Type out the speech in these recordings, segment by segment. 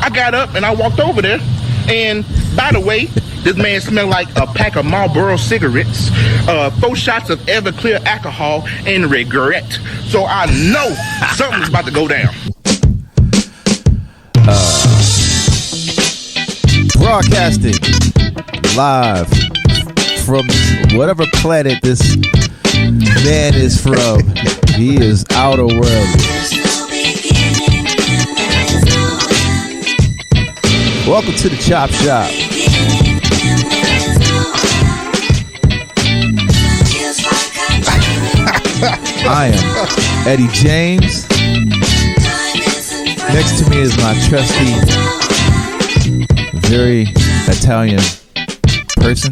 I got up and I walked over there. And by the way, this man smelled like a pack of Marlboro cigarettes, 4 shots of Everclear alcohol, and regret. So I know something's about to go down. Broadcasting live from whatever planet this man is from. He is outer world. Welcome to the Chop Shop. I am Eddie James. Next to me is my trusty, very Italian person,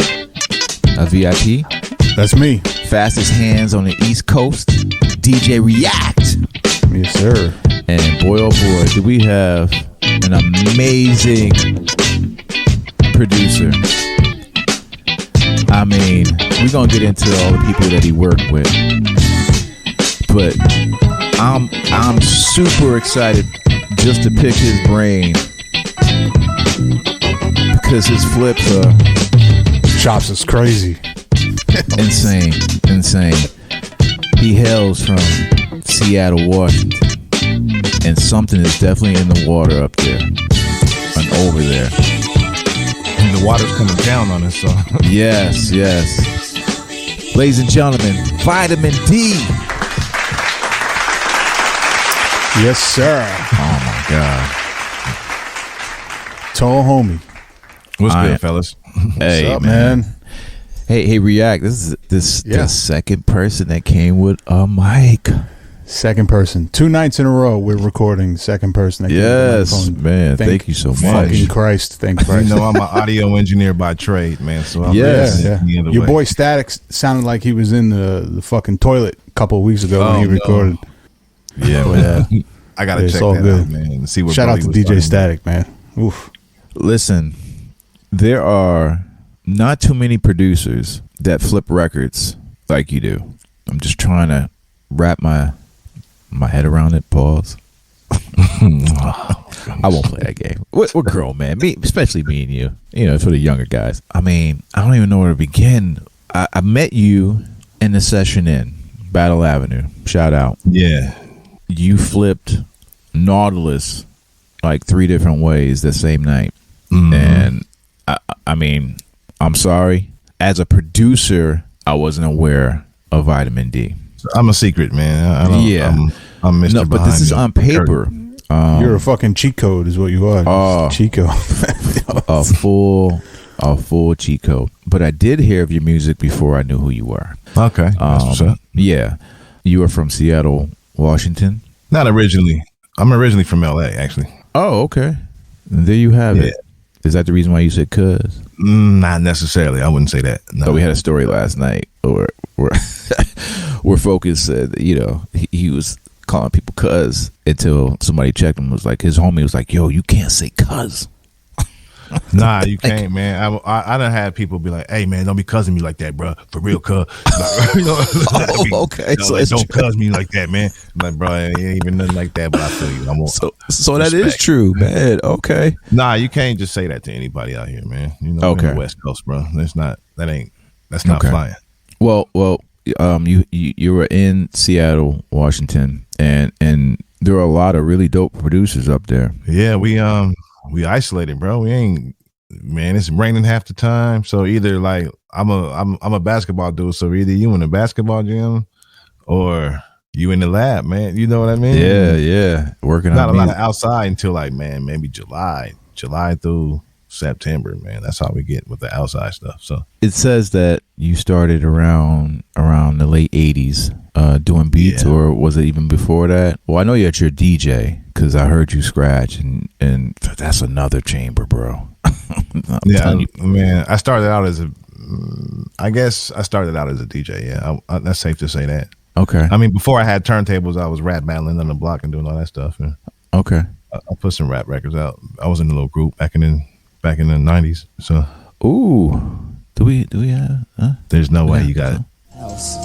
a VIP. That's me. Fastest hands on the East Coast, DJ React. Yes, sir. And boy, oh boy, do we have an amazing producer. I mean, we're going to get into all the people that he worked with. But I'm super excited just to pick his brain because his flips are Chops is crazy. insane. He hails from Seattle, Washington. And something is definitely in the water up there and over there. And the water's coming down on us, so. Yes. Ladies and gentlemen, Vitamin D. Yes, sir. Oh, my God. Tall homie. What's good, fellas? Hey, what's up, man? Hey, React. This is the second person that came with a mic. Second person. 2 nights in a row we're recording. Second person. Yes, man. Thank you so much. Fucking Christ. Thank Christ. You know, I'm an audio engineer by trade, man. So I'm Your boy Static sounded like he was in the fucking toilet a couple of weeks ago when he recorded. Yeah, man. I gotta check that out, man. And see what. Shout out to DJ Static, man. Oof. Listen, there are not too many producers that flip records like you do. I'm just trying to wrap my head around it. Pause. I won't play that game. We're grown, man. Me, especially me and you. You know, for the younger guys. I mean, I don't even know where to begin. I met you in the Session Inn, Battle Avenue. Shout out. Yeah. You flipped Nautilus like 3 different ways the same night. Mm-hmm. And I mean, I'm sorry. As a producer, I wasn't aware of Vitamin D. I'm a secret, man. I'm Mr. No, but this is on paper. You're a fucking cheat code, is what you are. Cheat code. a full cheat code. But I did hear of your music before I knew who you were. Okay. That's what's up. Yeah. You are from Seattle, Washington? Not originally. I'm originally from LA, actually. Oh, okay. There you have it. Is that the reason why you said cuz? Not necessarily. I wouldn't say that. No. So we had a story last night where Focus said, you know, he was calling people cuz until somebody checked him. Was like, his homie was like, yo, you can't say cuz. Nah, you can't, man. I done had people be like, hey, man, don't be cussing me like that, bro. For real, cuz. Like, you know, okay. So like, don't cuz me like that, man. I'm like, bro, it ain't even nothing like that, but I feel you. So that is true, man. Okay. Nah, you can't just say that to anybody out here, man. You know, okay. In the West Coast, bro. That's not flying. Well, you were in Seattle, Washington, and there are a lot of really dope producers up there. Yeah, we isolated, bro. We ain't, man. It's raining half the time. So either like I'm a basketball dude. So either you in the basketball gym or you in the lab, man. You know what I mean? Yeah. Working not on a lot of outside until like, man, maybe July through September, man. That's how we get with the outside stuff. So it says that you started around the late 80s doing beats, or was it even before that? Well, I know you're your DJ because I heard you scratch, and that's another chamber, bro. Man, I started out as a DJ. Yeah, that's safe to say that. Okay. I mean, before I had turntables, I was rap battling on the block and doing all that stuff. And okay. I put some rap records out. I was in a little group back in the 90s. So, ooh, do we have? Huh? There's no way you got it. House.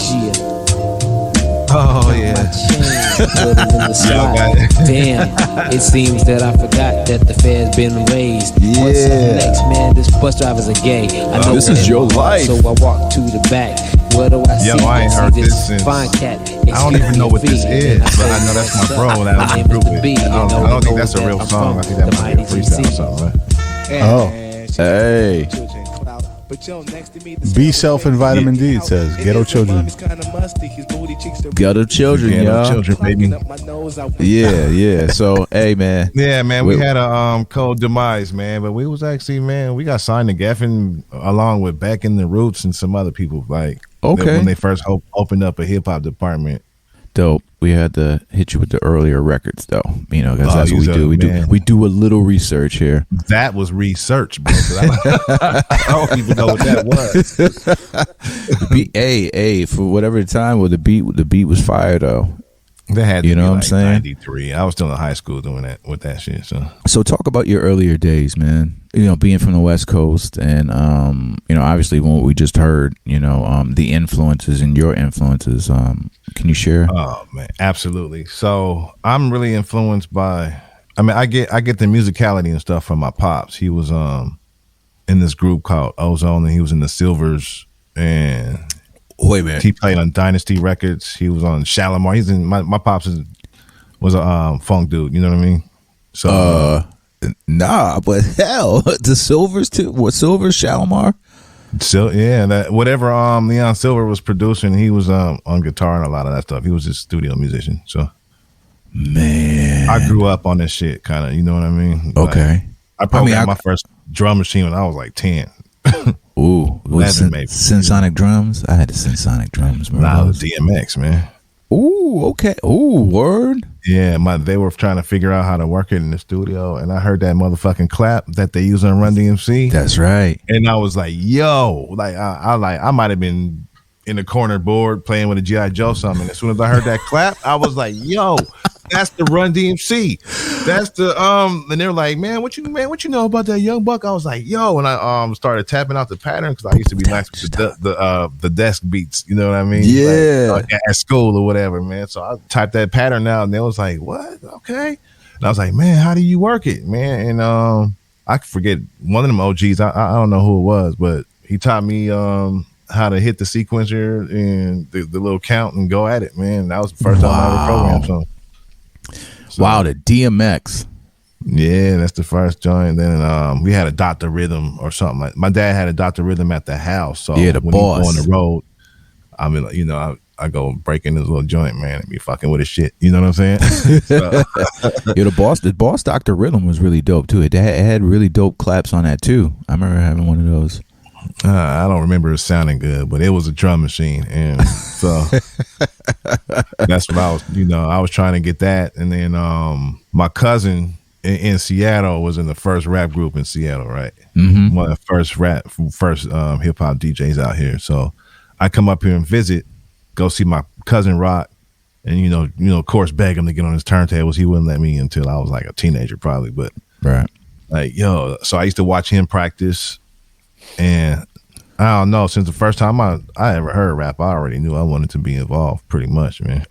Yeah. Oh yeah. Put it in the slot. Damn, it seems that I forgot that the fare's been raised. What's up next, man? This bus driver's a gay. I know this is your life. So I walk to the back. What do I see? Yo, I ain't heard this since. Fine cat. I don't even know what this is, but I know that's my bro that I was group with. I don't think that's a real song. I think that might be a freestyle song, right? Oh. Hey. B self and vitamin D, it says. Ghetto children. Ghetto children, y'all. Children, baby. Yeah. So, hey, man. Yeah, man, we had a cold demise, man, but we was actually, man, we got signed to Geffen along with Back in the Roots and some other people, like, okay, when they first opened up a hip hop department. Dope. We had to hit you with the earlier records, though. You know, because that's what we do. Man. We do a little research here. That was research, bro. I don't even know what that was. Hey, for whatever time, the beat was fire though. They had to, you know be what I'm like saying? 93. I was still in high school doing that with that shit. So talk about your earlier days, man. You know, being from the West Coast, and you know, obviously what we just heard. You know, the influences and your influences. Can you share? Oh man, absolutely. So I'm really influenced by. I mean, I get the musicality and stuff from my pops. He was in this group called Ozone, and he was in the Silvers, and wait a minute, he played on Dynasty Records. He was on Shalimar. He's in my pops was a funk dude. You know what I mean? So nah, but hell, the Silvers too. What Silvers, Shalimar? So yeah, that whatever Leon Silver was producing, he was on guitar and a lot of that stuff. He was a studio musician. So man, I grew up on this shit, kind of. You know what I mean? Okay. Like, I programmed my first drum machine when I was like 10. Ooh, 11 maybe. Synsonic drums. I had the Synsonic drums. Nah, it was DMX, man. Ooh, okay. Ooh, word. Yeah, they were trying to figure out how to work it in the studio, and I heard that motherfucking clap that they use on Run DMC. That's right. And I was like, yo, like I might have been in the corner board playing with a G.I. Joe or something. As soon as I heard that clap, I was like, yo, that's the Run DMC. That's the and they were like, man, what you know about that young buck? I was like, yo, and I started tapping out the pattern because I used to be nice with the desk beats, you know what I mean? Yeah. Like, at school or whatever, man. So I typed that pattern out, and they was like, what? Okay. And I was like, man, how do you work it, man? And I forget one of them OGs. I don't know who it was, but he taught me how to hit the sequencer and the little count and go at it, man. That was the first time I ever programmed something. So, wow, the DMX. Yeah, that's the first joint. Then we had a Dr. Rhythm or something. Like my dad had a Dr. Rhythm at the house. So yeah, the when boss. he go on the road, I mean, you know, I go break in this little joint, man, and be fucking with his shit. You know what I'm saying? So. Yeah, the boss Dr. Rhythm was really dope too. It had really dope claps on that too. I remember having one of those. I don't remember it sounding good, but it was a drum machine, and so that's what I was. You know, I was trying to get that, and then my cousin in Seattle was in the first rap group in Seattle, right? Mm-hmm. One of the first hip hop DJs out here. So I come up here and visit, go see my cousin Rock, and you know, of course, beg him to get on his turntables. He wouldn't let me until I was like a teenager, probably. But right, like yo, so I used to watch him practice. And I don't know, since the first time I ever heard rap, I already knew I wanted to be involved pretty much, man.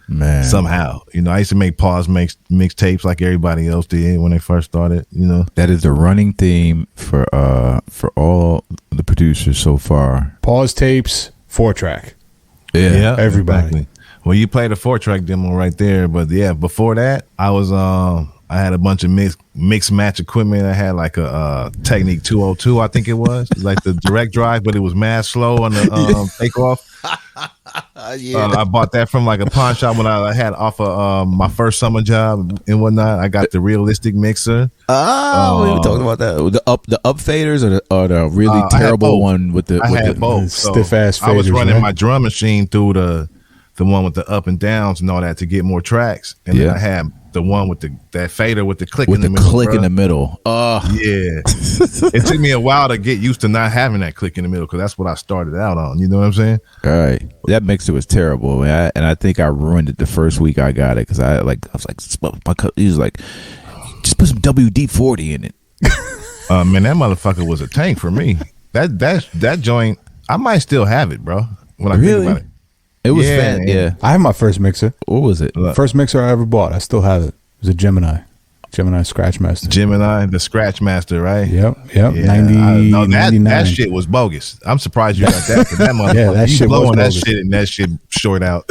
Man. Somehow. You know, I used to make pause mixtapes like everybody else did when they first started, you know. That is the running theme for all the producers so far. Pause tapes, 4-track. Yeah, everybody. Exactly. Well, you played a 4-track demo right there, but yeah, before that, I was I had a bunch of mix match equipment. I had like a Technique 202, I think it was, like the direct drive, but it was mad slow on the takeoff. Yeah. I bought that from like a pawn shop when I had off of my first summer job and whatnot. I got the realistic mixer. Oh, we were talking about that. The up faders or the really terrible one with the. I had both. Stiff ass faders. I was running my drum machine through the one with the up and downs and all that to get more tracks, and then I had the one with that fader with the click in the middle. Click in the middle. Yeah. It took me a while to get used to not having that click in the middle because that's what I started out on. You know what I'm saying? All right. That mixer was terrible, man. And I think I ruined it the first week I got it because I was like, he was like, just put some WD-40 in it. Man, that motherfucker was a tank for me. That joint, I might still have it, bro. When I think about it. It was Yeah, yeah. I have my first mixer. What was it? First mixer I ever bought. I still have it. It was a Gemini Scratchmaster. Gemini, the Scratch Master, right? Yep. Yeah, 90, no, that 99. shit was bogus. I'm surprised you got that. 'Cause that motherfucker, Yeah, that you shit blow was on that bogus. shit and that shit short out.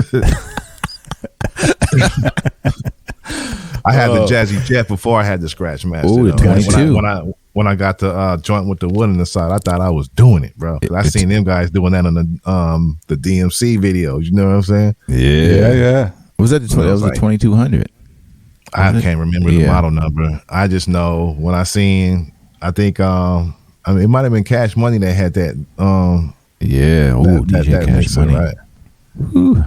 I had the Jazzy Jet before I had the Scratch Master. Ooh, though. 22. When I got the joint with the wood in the side, I thought I was doing it, bro. 'Cause I seen them guys doing that on the DMC videos. You know what I'm saying? Yeah. Was that the that was the like- 2200? I can't remember the Yeah. model number. I just know when I seen, I think, I mean, it might have been Cash Money that had that. Yeah. Oh, DJ that Cash mixer, Money. right? Whew.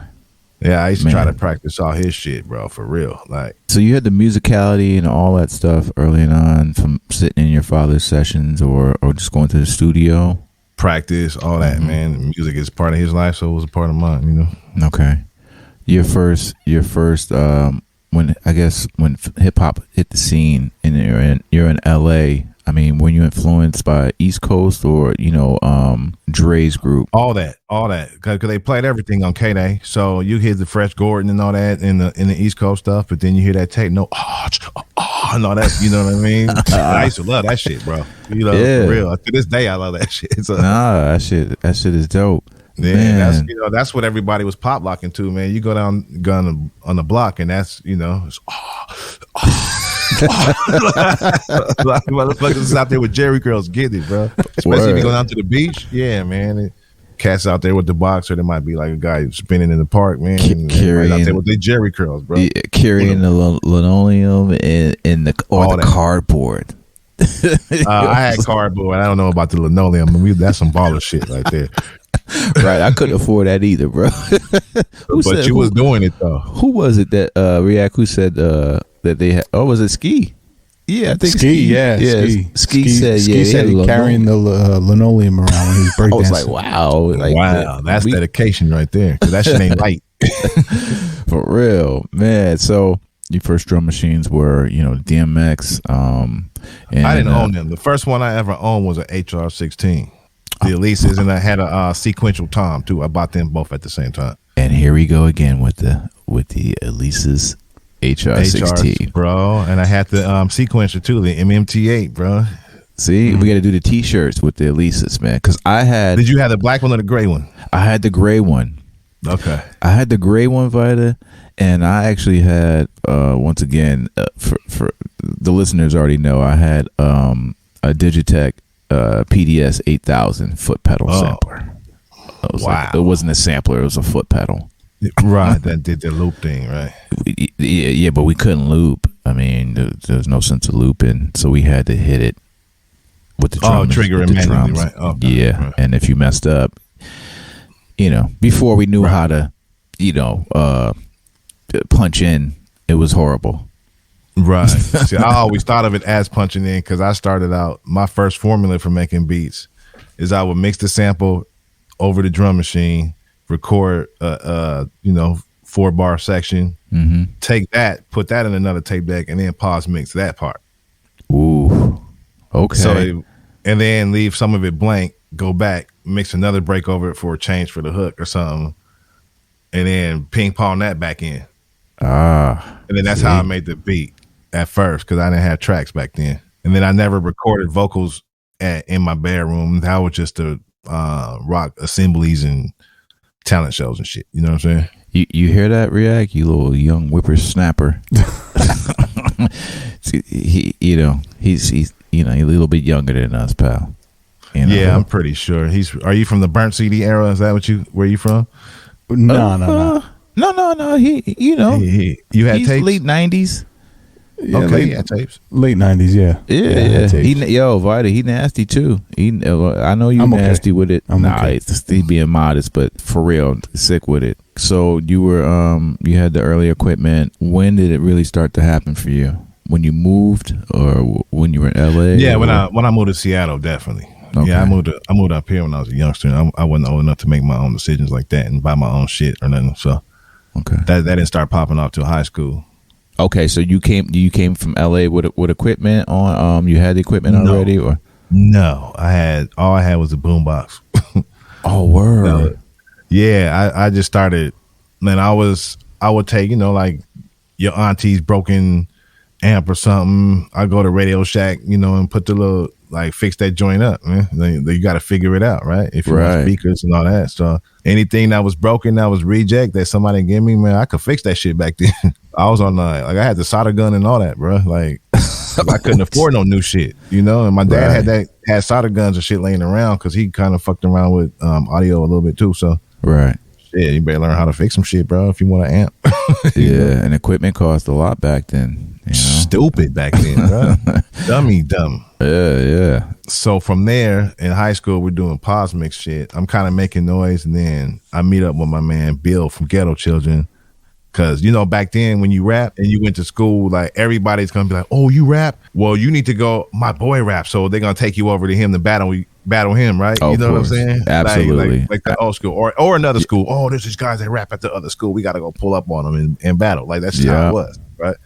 Yeah, I used to Man. try to practice all his shit, bro, for real. Like, So you had the musicality and all that stuff early on from sitting in your father's sessions or just going to the studio. practice, all that, man. Music is part of his life, so it was a part of mine, you know. Okay. Your first when hip hop hit the scene and you're in LA, I mean, were you influenced by East Coast or, Dre's group? All that, because they played everything on K-Day. So you hear the Fresh Gordon and all that in the East Coast stuff, but then you hear that tape, and all that, you know what I mean? I used to love that shit, bro. You know, Yeah. for real. To this day, I love that shit. So, Nah, that shit is dope. yeah, Man. that's what everybody was pop locking to, man. You go on the block, and that's it's, like motherfuckers out there with Jerry curls getting it, bro. Especially if you go down to the beach, yeah, man. Cats out there with the box, or there might be like a guy spinning in the park, man. And right out there with their Jerry curls, bro. Yeah, carrying the linoleum and the All that. cardboard. I had cardboard. I don't know about the linoleum. That's some baller shit right there. Right, I couldn't afford that either, bro. But you was doing it though. Who was it that React? Who said that they had? Oh, was it Ski? Yeah, I think Ski, yeah. Ski said, Ski said he carrying the linoleum around when he was I was breakdancing. like, wow, Wow, that's dedication right there. 'Cause that shit ain't light. for real, man. So your first drum machines were, DMX. And I didn't own them. The first one I ever owned was an HR-16. The Elises, and I had a sequential tom too. I bought them both at the same time. And here we go again with the Elise's HR-16, bro. And I had the sequencer too, the MMT8, bro. See, we got to do the T-shirts with the Elises, man. Because Did you have the black one or the gray one? I had the gray one. Okay. I had the gray one, Vita, and I actually had once again for the listeners already know I had a Digitech PDS 8000 foot pedal sampler. Wow. It wasn't a sampler; it was a foot pedal. Right, that did the loop thing, right? Yeah, but we couldn't loop. I mean, there was no sense of looping, so we had to hit it with the drums. Trigger with it the manually, drums. right? Oh, Yeah, right. and if you messed up, before we knew how to, punch in, it was horrible. Right. See, I always thought of it as punching in because I started out, my first formula for making beats is I would mix the sample over the drum machine, record 4-bar section, take that, put that in another tape deck, and then pause mix that part. Ooh, okay. So, and then leave some of it blank, go back, mix another break over it for a change for the hook or something, and then ping pong that back in. And then that's how I made the beat at first because I didn't have tracks back then. And then I never recorded vocals in my bedroom. That was just to rock assemblies and talent shows and shit. You know what I'm saying? You hear that, React? You little young whippersnapper. He's a little bit younger than us, pal. Yeah, I'm pretty sure. Are you from the burnt CD era? Is that where you from? No. No. You had he's tapes? late 90s. Yeah, Okay, late, yeah, tapes. late 90s, yeah. Yeah. tapes. Vita, he nasty too. I know you I'm okay. nasty with it. I'm nah, okay. he's being modest, but for real, sick with it. So you were, you had the early equipment. When did it really start to happen for you? When you moved, or when you were in LA? Yeah, when I moved to Seattle, definitely. Okay. Yeah, I moved up here when I was a youngster. I wasn't old enough to make my own decisions like that and buy my own shit or nothing. So Okay. that didn't start popping off till high school. Okay, so you came from LA with equipment on. You had the equipment already, or No, all I had was a boombox. oh word. Yeah, I just started. Man, I would take, like your auntie's broken amp or something. I go to Radio Shack, and put the little, like, fix that joint up, man. You got to figure it out, right? If you want speakers and all that. So anything that was broken, that was reject, that somebody gave me, man, I could fix that shit back then. I was on I had the solder gun and all that, bro. Like, I couldn't afford no new shit, and my dad had solder guns and shit laying around because he kind of fucked around with audio a little bit too. So yeah, you better learn how to fix some shit, bro, if you want to amp. Yeah, and equipment cost a lot back then. Stupid back then, bro. Dumb. Yeah. So from there, in high school, we're doing pause mix shit. I'm kind of making noise, and then I meet up with my man Bill from Ghetto Children. Because, back then when you rap and you went to school, like, everybody's going to be like, oh, you rap? Well, you need to go, my boy rap. So they're going to take you over to him to battle him, right? Oh, you know what I'm saying? Absolutely. Like that old school or another school. Oh, there's these guys that rap at the other school. We got to go pull up on them and battle. Like, that's just how it was, right?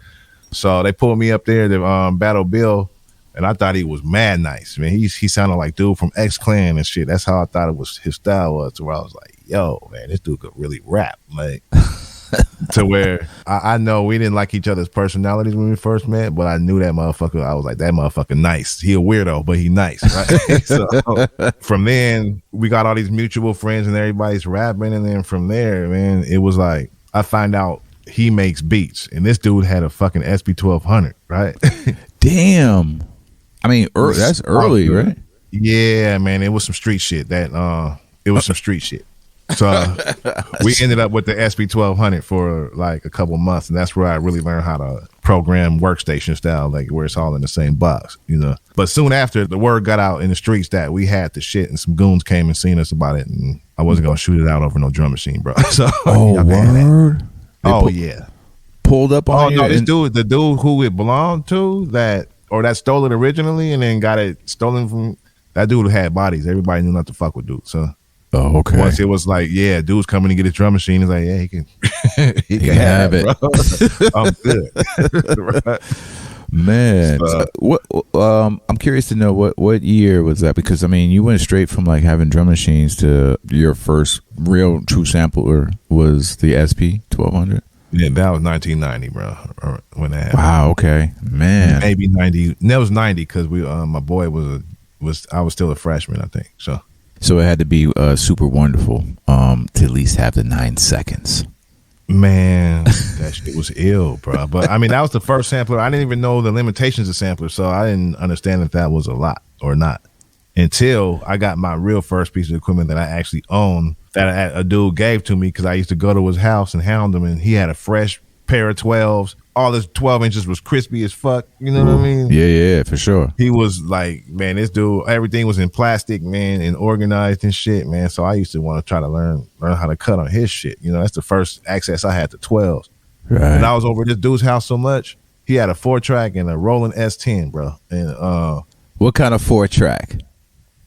So they pulled me up there to battle Bill, and I thought he was mad nice, man. He sounded like dude from X Clan and shit. That's how I thought his style was. To where I was like, yo, man, this dude could really rap. Like, to where I know we didn't like each other's personalities when we first met, but I knew that motherfucker. I was like, that motherfucker nice. He a weirdo, but he nice, right? So from then, we got all these mutual friends and everybody's rapping. And then from there, man, it was like, I find out he makes beats. And this dude had a fucking SP1200, right? Damn. I mean, that's early, right? Yeah, man. It was some street shit. It was some street shit. So we ended up with the SP1200 for like a couple months, and that's where I really learned how to program workstation style, like where it's all in the same box, But soon after, the word got out in the streets that we had the shit, and some goons came and seen us about it, and I wasn't gonna shoot it out over no drum machine, bro. So word? Yeah, pulled up on you. Oh no, the dude who it belonged to that stole it originally and then got it stolen from, that dude had bodies. Everybody knew not to fuck with dude. So. Oh, okay. Once it was like, yeah, dude's coming to get his drum machine. He's like, yeah, he can have it. I'm good. Right. Man, I'm curious to know what year was that? Because I mean, you went straight from like having drum machines to your first real true sampler was the SP 1200. Yeah, that was 1990, bro. When that happened. Wow. Okay, man. Maybe 90. That was 90 because my boy I was still a freshman, I think. So it had to be super wonderful to at least have the 9 seconds. Man, that shit was ill, bro. But I mean, that was the first sampler. I didn't even know the limitations of samplers, so I didn't understand if that was a lot or not until I got my real first piece of equipment that I actually owned that a dude gave to me because I used to go to his house and hound him, and he had a fresh pair of 12s. All his 12 inches was crispy as fuck. You know what I mean? Yeah, for sure. He was like, man, this dude, everything was in plastic, man, and organized and shit, man. So I used to want to try to learn how to cut on his shit. That's the first access I had to 12s. Right. And I was over this dude's house so much, he had a 4-track and a Roland S10, bro. And what kind of 4-track?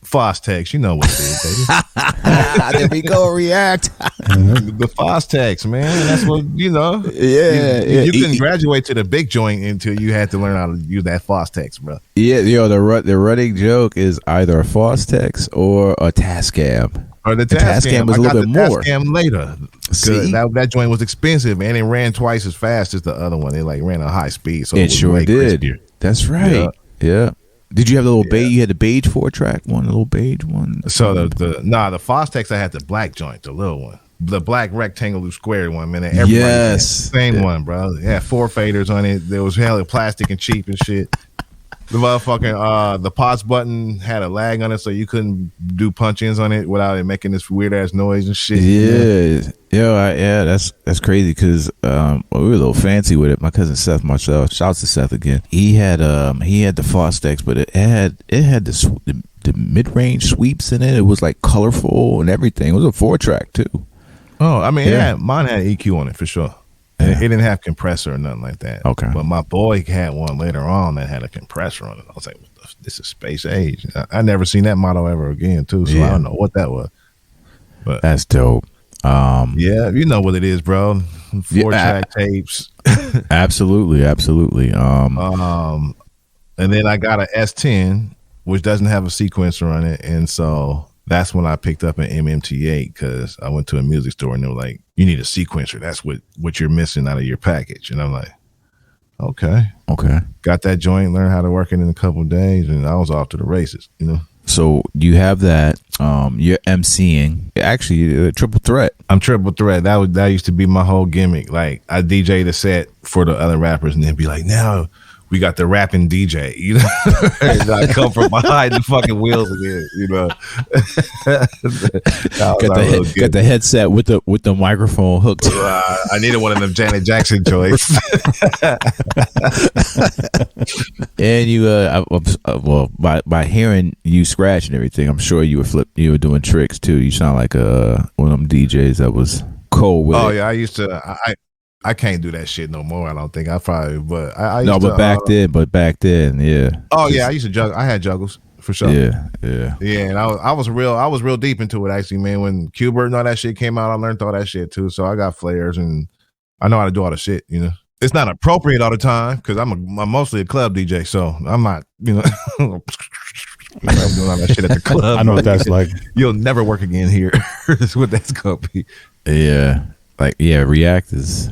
Fostex, you know what it is, baby. There we go, react. The Fostex, man. That's what, Yeah. You couldn't graduate to the big joint until you had to learn how to use that Fostex, bro. Yeah, the running joke is either a Fostex or a Tascam. Or the Tascam was a little bit more. Tascam later. See? That joint was expensive, and it ran twice as fast as the other one. It like ran a high speed. So it sure did. Crispier. That's right. Yeah. Did you have the little beige? You had the beige 4-track one, the little beige one. So the Fostex, I had the black joint, the little one, the black rectangular square one, man. Everybody had the same one, bro. It had 4 faders on it. There was hella plastic and cheap and shit. The motherfucking the pause button had a lag on it, so you couldn't do punch ins on it without it making this weird ass noise and shit. Yeah, that's crazy because we were a little fancy with it. My cousin Seth Marcel, shouts to Seth again. He had the Fostex, but it had the mid range sweeps in it. It was like colorful and everything. It was a 4-track too. Oh, I mean, mine had EQ on it for sure. It didn't have compressor or nothing like that. Okay. But my boy had one later on that had a compressor on it. I was like, this is space age. I never seen that model ever again, too. So I don't know what that was. But that's dope. Yeah, you know what it is, bro. 4-track tapes. Absolutely. And then I got an S10, which doesn't have a sequencer on it. And so that's when I picked up an MMT8 because I went to a music store and they were like, you need a sequencer. That's what you're missing out of your package. And I'm like, okay. Got that joint, learned how to work it in a couple of days, and I was off to the races, you know. So you have that. You're MCing. Actually, a triple threat. I'm triple threat. That used to be my whole gimmick. Like I DJ the set for the other rappers, and then be like, now we got the rapping DJ. You know, and I come from behind the fucking wheels again. You know, got the headset with the microphone hooked. I needed one of them Janet Jackson joints. And you, well, by hearing you scratch and everything, I'm sure you were doing tricks too. You sound like one of them DJs that was cold with it. Yeah, I used to. I can't do that shit no more. I don't think I probably, but I used no, but to, back then, yeah. Oh yeah, I used to juggle. I had juggles for sure. Yeah. And I was real deep into it actually, man. When Qbert and all that shit came out, I learned all that shit too. So I got flares and I know how to do all the shit. You know, it's not appropriate all the time because I'm mostly a club DJ, so I'm not, you know. I'm doing all that shit at the club. I know what that's like. You'll never work again here. That's what that's gonna be. Yeah, React is.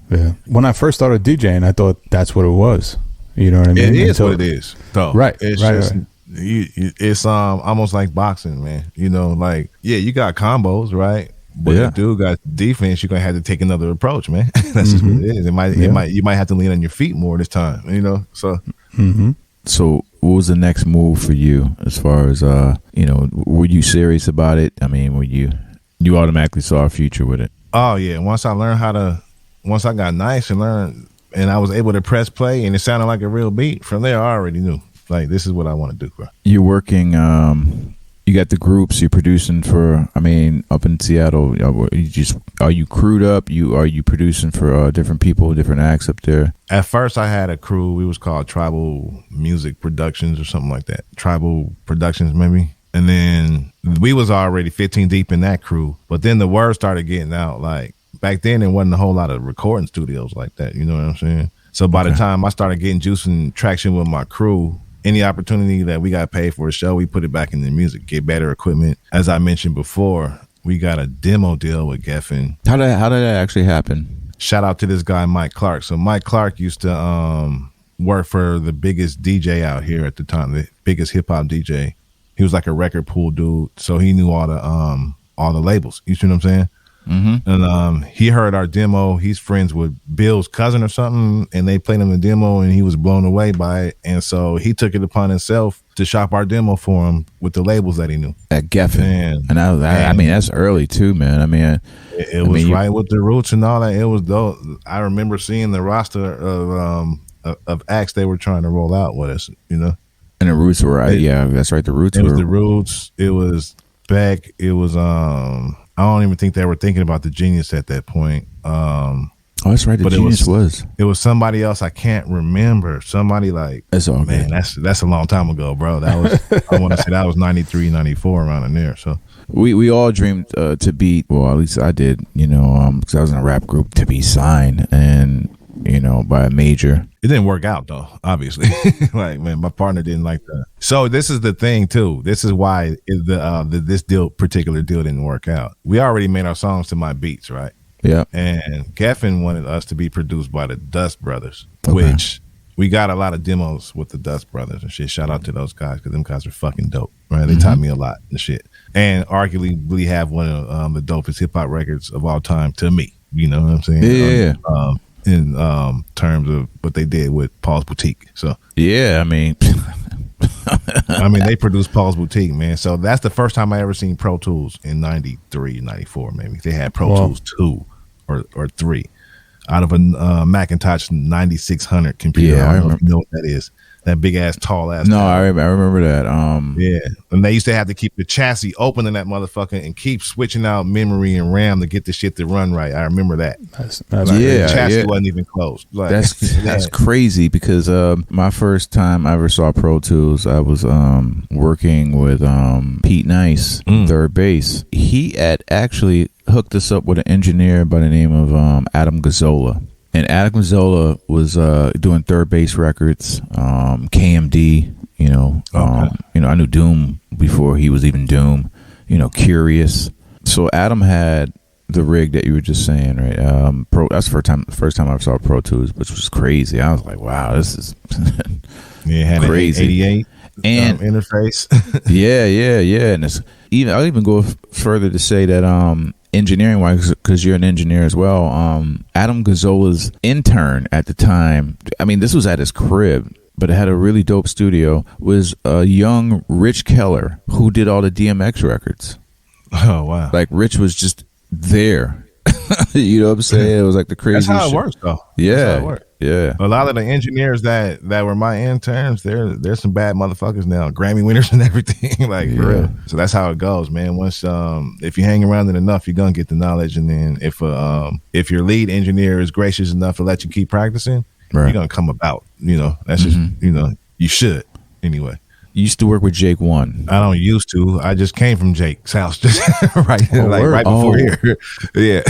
Yeah. When I first started DJing, I thought that's what it was. You know what I mean? It is what it is, though. Right. It's right, just right. it's almost like boxing, man. You know, like you got combos, right? But Yeah. if dude got defense, you're gonna have to take another approach, man. That's just what it is. You might have to lean on your feet more this time. You know, so. Mm-hmm. So what was the next move for you as far as were you serious about it? I mean, were you automatically saw a future with it? Oh yeah, once I got nice and learned, and I was able to press play, and it sounded like a real beat. From there, I already knew, like, this is what I want to do, bro. You're working. You got the groups. You're producing for. I mean, up in Seattle, are you crewed up? Are you producing for different people, different acts up there? At first, I had a crew. We was called Tribal Music Productions or something like that. Tribal Productions, maybe. And then we was already 15 deep in that crew. But then the word started getting out, like. Back then, there wasn't a whole lot of recording studios like that. You know what I'm saying? So by the time I started getting juice and traction with my crew, any opportunity that we got paid for a show, we put it back in the music, get better equipment. As I mentioned before, we got a demo deal with Geffen. How did that actually happen? Shout out to this guy, Mike Clark. So Mike Clark used to work for the biggest DJ out here at the time, the biggest hip hop DJ. He was like a record pool dude. So he knew all the labels. You see what I'm saying? Mm-hmm. And he heard our demo. He's friends with Bill's cousin or something, and they played him the demo, and he was blown away by it. And so he took it upon himself to shop our demo for him with the labels that he knew at Geffen. And I mean, that's early too, man. I mean, it was right with the roots and all that. It was dope. I remember seeing the roster of acts they were trying to roll out with us. You know, and the roots were right. Yeah, that's right. The roots. It was the roots. It was Beck. It was I don't even think they were thinking about the Genius at that point. That's right. The Genius was. It was somebody else. I can't remember. Somebody like. That's all. Man, that's a long time ago, bro. That was. I want to say that was 93, 94, around in there. So we all dreamed to be. Well, at least I did. You know, because I was in a rap group, to be signed and by a major. It didn't work out though, obviously. Like, man, my partner didn't like that. So this is the thing too. This is why this particular deal didn't work out. We already made our songs to my beats, right? Yeah. And Geffen wanted us to be produced by the Dust Brothers, which we got a lot of demos with the Dust Brothers and shit. Shout out to those guys because them guys are fucking dope, right? They taught me a lot and shit. And arguably really have one of the dopest hip hop records of all time to me. You know what I'm saying? Yeah. In terms of what they did with Paul's Boutique. So yeah, I mean they produced Paul's Boutique, man. So that's the first time I ever seen Pro Tools in 93, 94, maybe. They had Pro Tools 2 or 3 out of a Macintosh 9600 computer. Yeah, I don't know if you know what that is. That big ass, tall ass. No, I remember that. Yeah, and they used to have to keep the chassis open in that motherfucker and keep switching out memory and RAM to get the shit to run right. I remember that. The chassis wasn't even closed. Like, that's crazy because my first time I ever saw Pro Tools, I was working with Pete Nice, third bass. He had actually hooked us up with an engineer by the name of Adam Gazzola. And Adam Gazzola was doing third bass records, KMD. I knew Doom before he was even Doom. curious. So Adam had the rig that you were just saying, right? That's the first time I saw Pro Tools, which was crazy. I was like, wow, this is Yeah, had crazy. An 88 and interface. yeah. And I'll even go further to say that engineering wise, because you're an engineer as well. Adam Gazzola's intern at the time, I mean, this was at his crib, but it had a really dope studio, was a young Rich Keller who did all the DMX records. Oh, wow. Like, Rich was just there. You know what I'm saying? It was like the craziest That's how it shit. works, though. Yeah. That's how it works. Yeah. A lot of the engineers that were my interns, there's some bad motherfuckers now, Grammy winners and everything. Like, for real. So that's how it goes, man. Once if you hang around it enough, you're gonna get the knowledge. And then if your lead engineer is gracious enough to let you keep practicing, right, you're gonna come about. That's just you should anyway. You used to work with Jake One. I don't used to. I just came from Jake's house, just right before here. Yeah.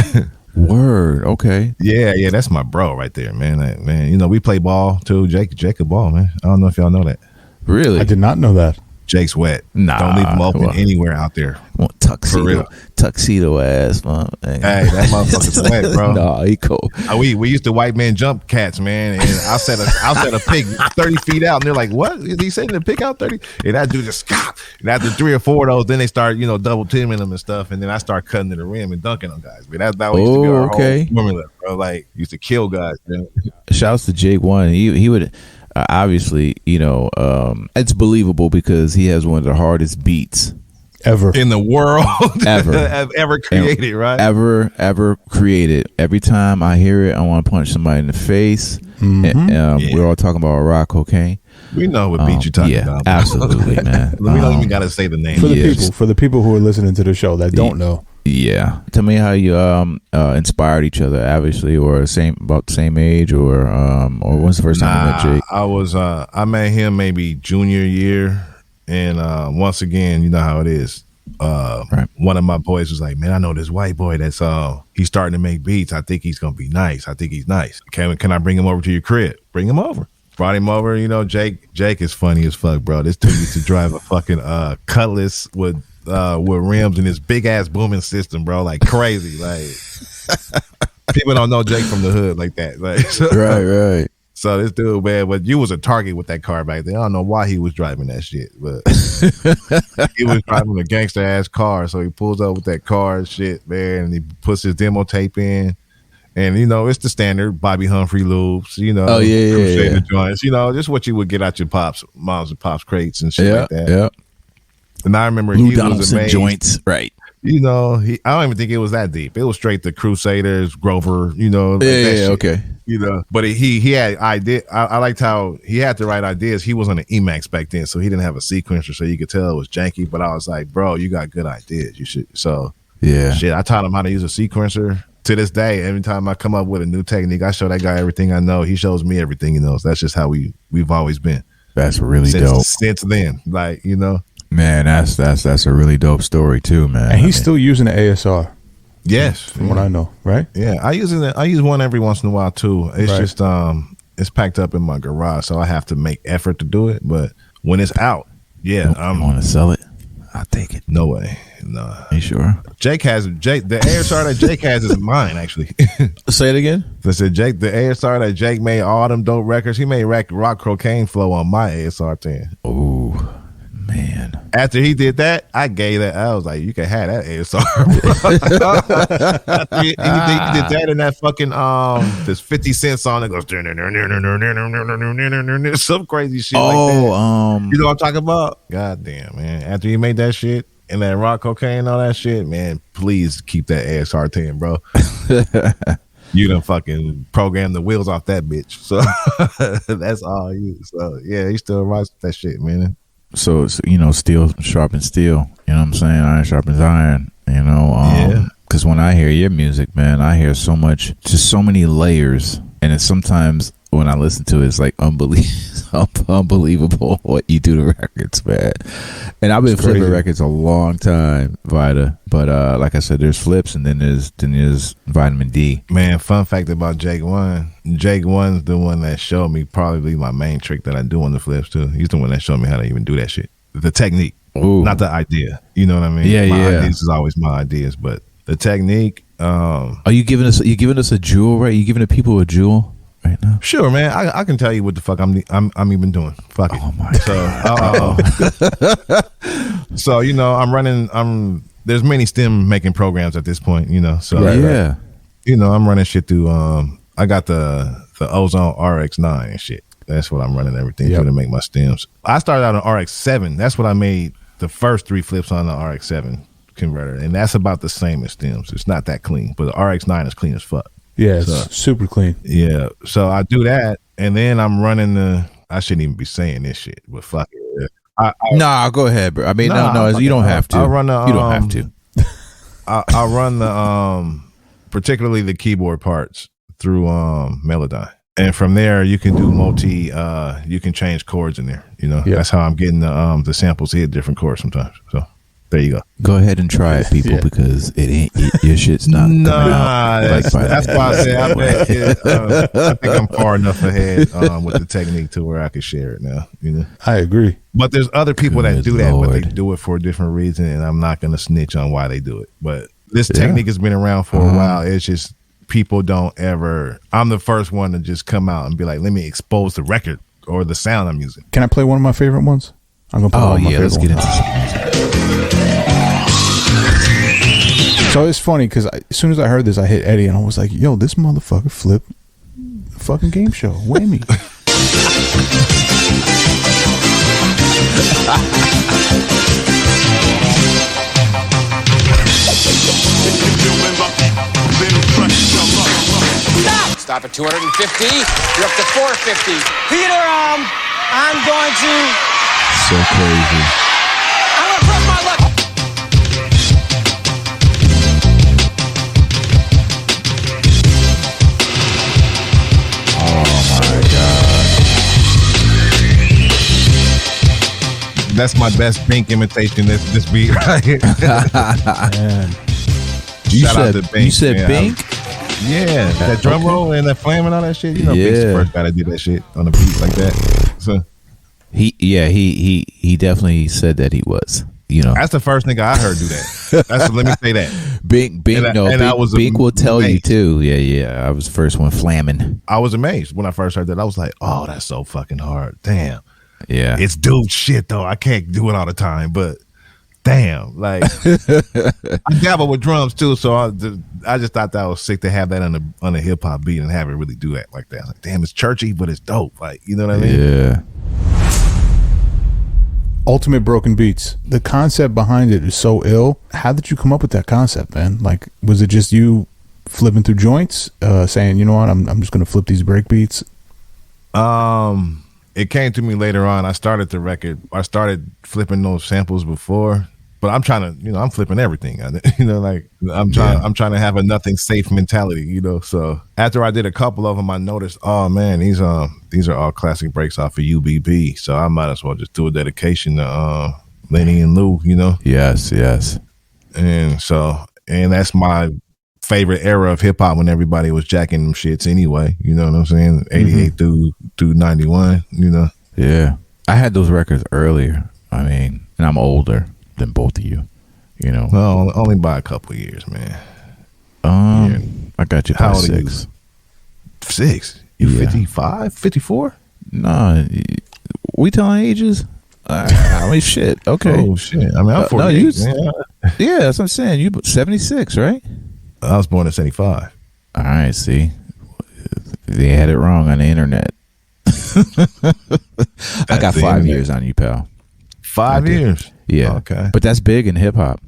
Word. Okay. Yeah. That's my bro right there, man. Man, we play ball too. Jake a ball, man. I don't know if y'all know that. Really? I did not know that. Jake's wet. Nah, don't leave him open anywhere out there. Tuxedo ass, man. Hey, that motherfucker's wet, bro. Nah, he cool. We used to white man jump cats, man. And I set a pig 30 feet out, and they're like, "What is he setting the pig out 30?" And that dude just stop. And after 3 or 4 of those, then they start double teaming them and stuff. And then I start cutting to the rim and dunking on guys. But that used to be our whole formula, bro. Like, used to kill guys, man. Shouts to Jake One. He would. Obviously, it's believable because he has one of the hardest beats ever in the world, ever created, right? Ever created. Every time I hear it, I want to punch somebody in the face. Mm-hmm. We're all talking about rock cocaine. We know what beat you're talking about. Absolutely, man. We don't even got to say the name for the people who are listening to the show that don't know. Yeah, tell me how you inspired each other, obviously, or about the same age, or when's the first time you met Jake? I met him maybe junior year, and once again, you know how it is. Right. One of my boys was like, "Man, I know this white boy that's he's starting to make beats. I think he's gonna be nice. I think he's nice. Can I bring him over to your crib? Bring him over." Brought him over. Jake is funny as fuck, bro. This dude used to drive a fucking Cutlass with rims and this big ass booming system, bro, like crazy. Like, people don't know Jake from the hood like that. Like, right. So this dude, man, but you was a target with that car back then. I don't know why he was driving that shit, but he was driving a gangster ass car. So he pulls up with that car and shit, man, and he puts his demo tape in. And it's the standard Bobby Humphrey loops, Oh yeah. joints, just what you would get out your moms and pops crates and shit like that. Yeah. And I remember Lou he Donaldson was amazed. joints, right? I don't even think it was that deep. It was straight to Crusaders, Grover, okay. But he had idea. I liked how he had the right ideas. He was on an Emacs back then, so he didn't have a sequencer, so you could tell it was janky. But I was like, bro, you got good ideas. You should. So yeah, shit. I taught him how to use a sequencer. To this day, every time I come up with a new technique, I show that guy everything I know. He shows me everything he knows. That's just how we've always been. That's really dope. Since then, like, man, that's a really dope story too, man. And he's still using the ASR. Yes, from what I know, right? Yeah, I use one every once in a while too. It's just it's packed up in my garage, so I have to make effort to do it. But when it's out, yeah, I want to sell it. I'll take it. No way. No. You sure? The ASR that Jake has is mine, actually. Say it again. I said the ASR that Jake made all them dope records. He made rock cocaine flow on my ASR 10. Oh man! After he did that, I gave that. I was like, you can have that ASR. He did that in that fucking this 50 Cent song that goes some crazy shit like that. You know what I'm talking about? God damn, man. After he made that shit and that rock cocaine and all that shit, man, please keep that ASR 10, bro. You done fucking programmed the wheels off that bitch. So that's all you. So yeah, he still writes that shit, man. So steel sharpens steel. You know what I'm saying? Iron sharpens iron. Yeah. Because when I hear your music, man, I hear so much, just so many layers, and it's sometimes when I listen to it, it's like unbelievable what you do to records, man. And I've been flipping records a long time, Vita. But like I said, there's flips, and then there's Vitamin D. Man, fun fact about Jake One. Jake One's the one that showed me probably my main trick that I do on the flips too. He's the one that showed me how to even do that shit. The technique. Ooh. Not the idea. You know what I mean? Yeah, my yeah. ideas is always my ideas, but the technique. Are you giving us? You giving us a jewel, right? You giving the people a jewel right now? Sure, man. I can tell you what the fuck I'm even doing. Fuck it. Oh my god. So I'm running. There's many stem making programs at this point. So Yeah. I'm running shit through. I got the Ozone RX9 and shit. That's what I'm running everything through to make my stems. I started out on RX7. That's what I made the first 3 flips on the RX7 converter, and that's about the same as stems. It's not that clean, but the RX9 is clean as fuck. Yeah, it's super clean. Yeah, so I do that, and then I'm running I shouldn't even be saying this shit, but fuck it. Nah, go ahead, bro. I mean, no, you don't have to. I run the, you don't have to. I run the particularly the keyboard parts through Melodyne, and from there you can do you can change chords in there. That's how I'm getting the samples hit different chords sometimes. So there you go. Go ahead and try it, people, because it ain't your shit's not. That's why I said I think I'm far enough ahead with the technique to where I can share it now. I agree. But there's other people that Good do that, but they Lord. do it for a different reason, and I'm not going to snitch on why they do it. But this technique has been around for a while. It's just people don't ever. I'm the first one to just come out and be like, let me expose the record or the sound I'm using. Can I play one of my favorite ones? I'm gonna play one of my favorite let's get ones. into some music. So it's funny because as soon as I heard this, I hit Eddie and I was like, "Yo, this motherfucker flipped the fucking game show, whammy." Stop at 250. You're up to 450. Peter, I'm going to. So crazy. I'm gonna press my luck. That's my best Bink imitation. This beat right here. Man. Shout out to Bink. You said man. Bink? Yeah, that drum roll and that flame and all that shit. Bink's the first guy that did that shit on a beat like that. So He definitely said that he was. that's the first nigga I heard do that. Let me say that. Bink, Bink will tell you too. Yeah. I was the first one flamming. I was amazed when I first heard that. I was like, oh, that's so fucking hard. Damn. Yeah. It's dude shit though. I can't do it all the time, but damn, like I dabble with drums too, so I just thought that was sick to have that on a hip hop beat and have it really do that like that. Like, damn, it's churchy, but it's dope. Like, you know what I mean? Yeah. Ultimate Broken Beats. The concept behind it is so ill. How did you come up with that concept, man? Like, was it just you flipping through joints, saying, you know what, I'm just gonna flip these break beats? It came to me later on. I started the record. I started flipping those samples before, but I'm trying to, I'm flipping everything. Like I'm trying to have a nothing safe mentality, So after I did a couple of them, I noticed, oh man, these are all classic breaks off of UBB. So I might as well just do a dedication to Lenny and Lou, Yes. And that's my favorite era of hip hop when everybody was jacking them shits anyway. You know what I'm saying? 88 through 91. Yeah. I had those records earlier. I mean, and I'm older than both of you. Well, only by a couple of years, man. I got you by How old are you? 6. 6? You Yeah. 55? 54? Nah, we telling ages? I mean, shit. Okay. Oh shit! I mean, I'm 48. Man. Yeah, that's what I'm saying. You 76, right? I was born in 75. All right, see, they had it wrong on the internet. I got 5 years on you, pal. 5 years. Yeah. Okay. But that's big in hip hop.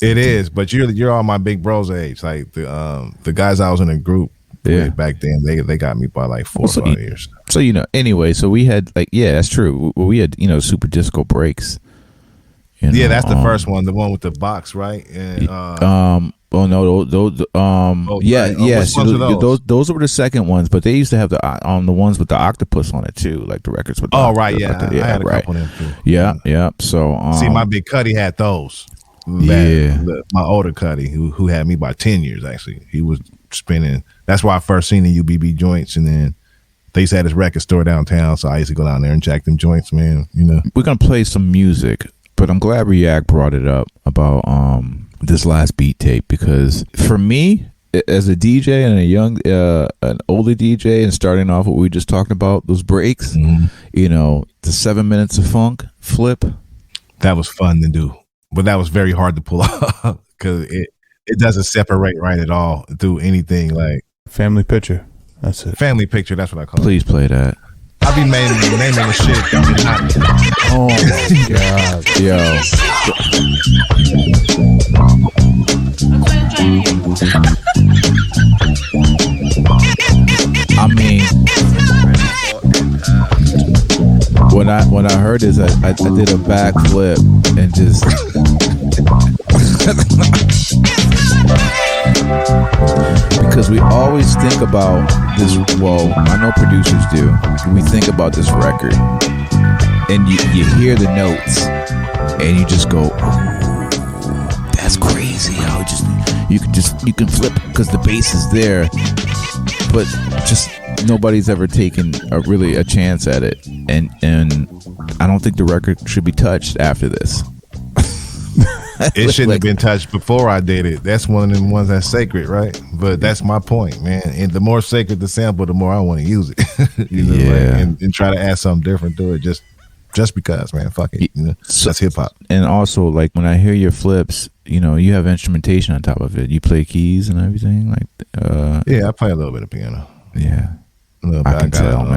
It is, but you're all my big bros age. Like the guys I was in a group with back then, they got me by like 4 or 5 years. So anyway, so we had that's true. We had super disco breaks. Yeah, that's the first one, the one with the box, right? And, oh no, those yes, which ones are those were the second ones, but they used to have the ones with the octopus on it too, like the records with. Right, yeah, I had a couple of them too. Yeah. So see, my big Cuddy had those. My older Cuddy, who had me by 10 years actually, he was spinning. That's why I first seen the UBB joints, and then they used to have this record store downtown, so I used to go down there and jack them joints, man. We're gonna play some music But I'm glad React brought it up about this last beat tape, because for me, as a DJ and an older DJ, and starting off what we just talked about, those breaks, you know, the 7 minutes of funk flip. That was fun to do, but that was very hard to pull off because it doesn't separate right at all through anything like Family Picture. That's it. Family Picture. That's what I call Please play that. I be naming the shit. Oh my god, Yo. I mean, when I heard this, I did a backflip and just because we always think about this. Well, I know producers do. We think about this record, and you hear the notes, and you just go, "Oh, that's crazy!" How you can flip because the bass is there, but just nobody's ever taken a chance at it, and I don't think the record should be touched after this. It shouldn't have been touched before I did it. That's one of them ones that's sacred, right? But that's my point, man. And the more sacred the sample, the more I want to use it. You know, Yeah. like, and try to add something different to it just because, man. Fuck it. You know? That's hip hop. And also, like, when I hear your flips, you know, you have instrumentation on top of it. You play keys and everything, like. Yeah, I play a little bit of piano. Yeah, A little bit. I can got tell, it,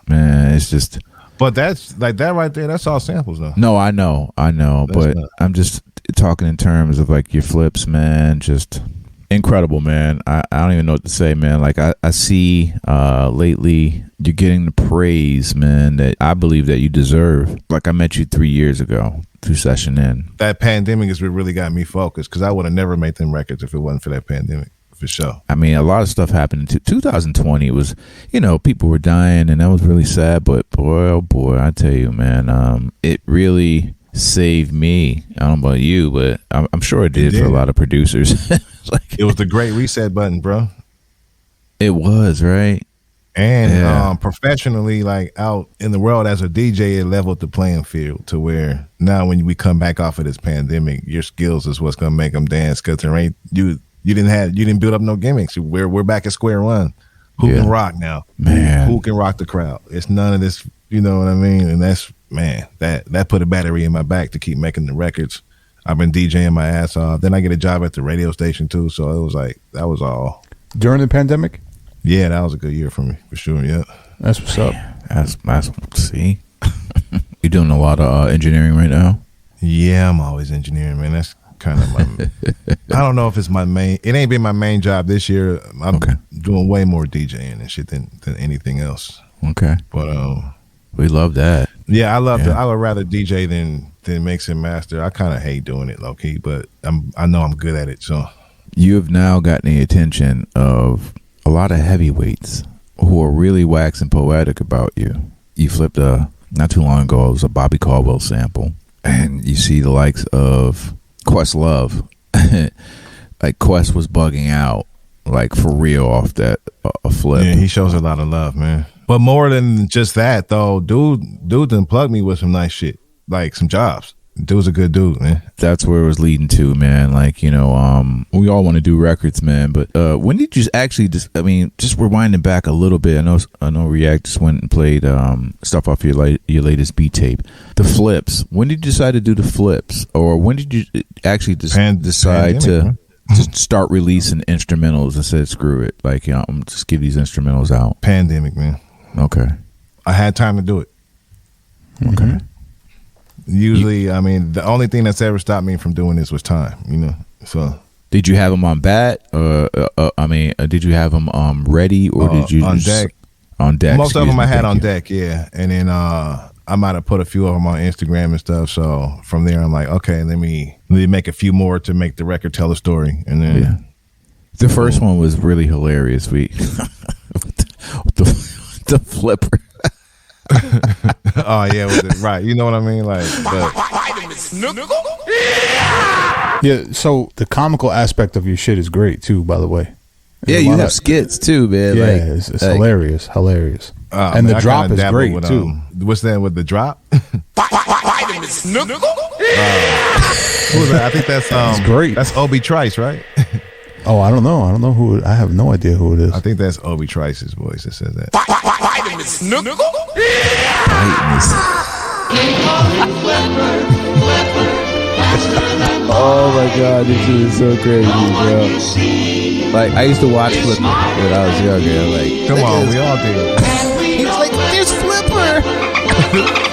man. It's just. But that's like that right there. That's all samples, though. No, I know, but not. I'm just talking in terms of like your flips, man. Just incredible, man. I don't even know what to say, man. Like I see lately you're getting the praise, man, that I believe that you deserve. Like I met you 3 years ago, 2 session in. That pandemic is what really got me focused because I would have never made them records if it wasn't for that pandemic. For sure. I mean, a lot of stuff happened in 2020. It was, you know, people were dying, and that was really sad. But boy, oh boy, I tell you, man, it really saved me. I don't know about you, but I'm sure it did for a lot of producers. It was the great reset button, bro. It was, right? And professionally, like out in the world as a DJ, it leveled the playing field to where now when we come back off of this pandemic, your skills is what's gonna make them dance because there ain't you didn't build up no gimmicks. We're back at square one. Who can rock now? Man. Who can rock the crowd? It's none of this, you know what I mean? And that's, man, that put a battery in my back to keep making the records. I've been DJing my ass off. Then I get a job at the radio station too. So it was like, that was all. during the pandemic. Yeah, that was a good year for me, for sure. Yeah. That's what's up. That's see. You're doing a lot of engineering right now? Yeah, I'm always engineering, man. That's kind of my, I don't know if it's my main, it ain't been my main job this year. I'm doing way more DJing and shit than anything else. Okay. But we love that. yeah, I love I would rather DJ than mix and master. I kind of hate doing it low key, but I know I'm good at it. So You have now gotten the attention of a lot of heavyweights who are really waxing poetic about you. You flipped not too long ago, it was a Bobby Caldwell sample, and you see the likes of Questlove. Like Quest was bugging out, like for real, off that a flip. yeah, he shows a lot of love, man. But more than just that, though, dude done plugged me with some nice shit, like some jobs. Dude's a good dude, man. That's where it was leading to, man. Like, you know, we all want to do records, man. But when did you actually just rewinding back a little bit? I know React just went and played stuff off your latest beat tape. The flips. When did you decide to do the flips? Or when did you actually decide to start releasing instrumentals and said, screw it. Like, you know, I'm just give these instrumentals out. Pandemic, man. Okay. I had time to do it. Okay. Usually, I mean, the only thing that's ever stopped me from doing this was time, you know. So, did you have them on bat? Did you have them ready, or did you on deck? On deck. Most of them I had on deck, yeah. And then I might have put a few of them on Instagram and stuff. So from there, I'm like, okay, let me make a few more to make the record tell a story. And then the first one was really hilarious. We the flipper. Oh yeah, right. You know what I mean? Like, Yeah, so the comical aspect of your shit is great too, by the way. Yeah, you have skits too, man. Yeah, like, it's hilarious. And man, the drop is great with, too. What's that with the drop? Who is that? I think that's great. That's Obi Trice, right? Oh, I don't know. I don't know who. I have no idea who it is. I think that's Obi Trice's voice that says that. Oh my god, this shit is so crazy, bro. Like, I used to watch Flipper when I was younger. Like, Come on, we all did. he's like, there's Flipper.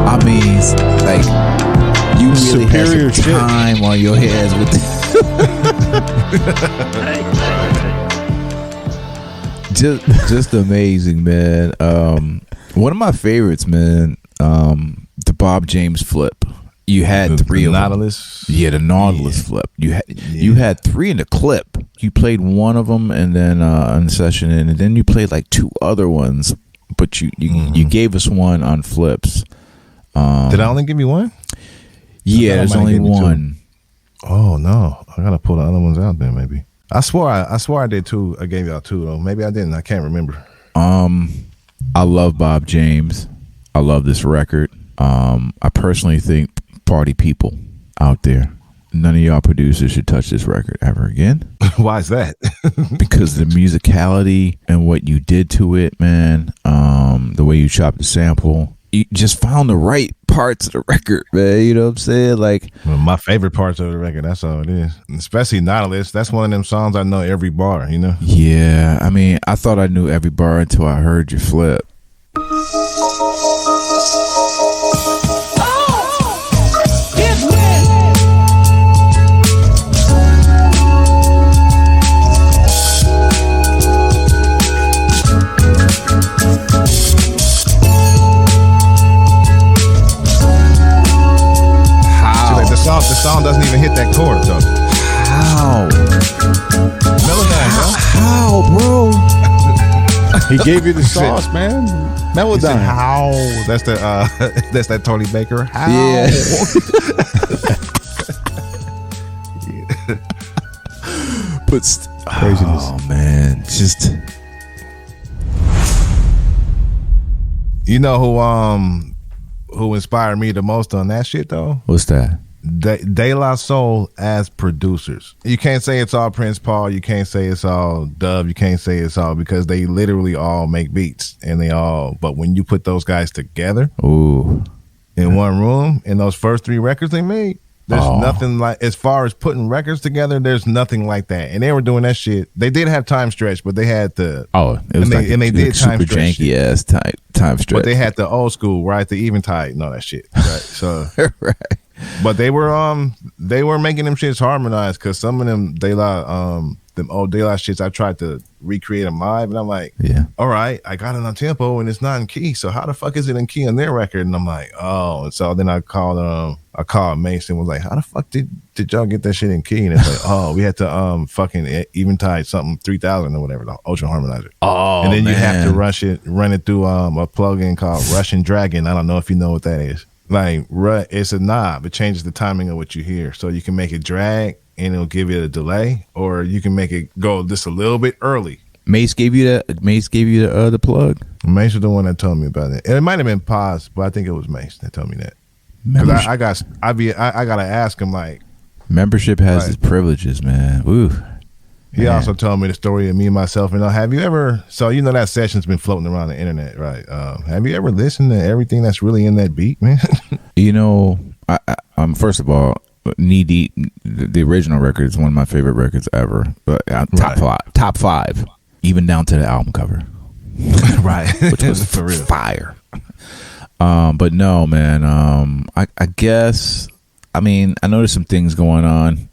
I mean, like, you really Superior had some shit. time on your hands with just amazing, man. One of my favorites, man, the Bob James flip. You had three of them. Nautilus. Yeah, the Nautilus flip. You had three in the clip. You played one of them, and then in the session, and then you played like two other ones. But you gave us one on flips. Did I only give you one? Yeah, there's only one. Oh no, I gotta pull the other ones out then. Maybe I swore I did two. I gave y'all two though. Maybe I didn't. I can't remember. I love Bob James. I love this record. I personally think party people out there, none of y'all producers should touch this record ever again. Why is that? Because the musicality and what you did to it, man. The way you chopped the sample, you just found the right parts of the record, man. You know what I'm saying? Like, Well, my favorite parts of the record. That's all it is. Especially Nautilus. That's one of them songs I know every bar. You know. yeah, I mean, I thought I knew every bar until I heard you flip. The song doesn't even hit that chord, though. How? Melodyne, How, bro? He gave you the sauce, man. Melodyne. How? That's the that's that Tony Baker. How? Yeah. But Craziness. oh man, just You know who inspired me the most on that shit though? what's that? De La Soul as producers. You can't say it's all Prince Paul. You can't say it's all Dub. You can't say it's all, because they literally all make beats and they all. But when you put those guys together Ooh, in one room, in those first three records they made, there's nothing like, as far as putting records together, there's nothing like that. And they were doing that shit. They did have Time Stretch, but they had the it was and they did Time super Stretch janky shit. ass time stretch. But they had the old school, right? The Eventide and all that shit. Right. So right. but they were making them shits harmonized, because some of them them old De La shits I tried to recreate them live, and I'm like, Yeah. all right, I got it on tempo and it's not in key, so how the fuck is it in key on their record? And I'm like, oh. And so then I called Mason, was like, how the fuck did y'all get that shit in key? And it's like, oh, we had to fucking Eventide something 3000 or whatever, the Ultra Harmonizer. Oh, And then you have to man. run it through a plugin called Russian Dragon. I don't know if you know what that is. Like, it's a knob. It changes the timing of what you hear. So you can make it drag and it'll give it a delay, or you can make it go just a little bit early. Mace gave you the plug. Mace was the one that told me about it. And it might have been Paz, but I think it was Mace that told me that. Because I gotta ask him, like, Membership has Right. its privileges, man. Ooh. he Man. also told me the story of me and myself. And have you ever? So you know that session's been floating around the internet, right? Have you ever listened to everything that's really in that beat, man? You know, first of all, Knee Deep, the original record is one of my favorite records ever. But top five, even down to the album cover, Right. which was For real. fire. But no, man. I guess. I mean, I know there's some things going on,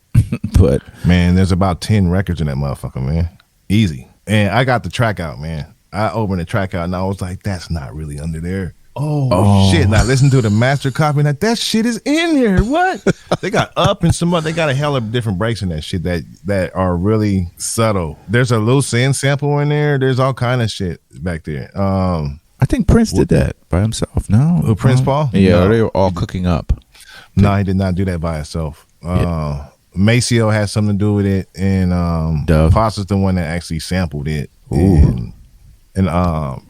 but Man, there's about 10 records in that motherfucker, man. Easy. And I got the track out, man. I opened the track out and I was like, that's not really under there. Oh. Shit. Now listen to the master copy. Now that shit is in there. What? They got up and some other, they got a hell of different breaks in that shit that are really subtle. There's a loose end sample in there. There's all kind of shit back there. I think Prince did that by himself. No, Who, Prince Paul? Yeah, No. they were all cooking up. No, he did not do that by himself. Maceo had something to do with it, and Dove. Pasta's the one that actually sampled it. Ooh. And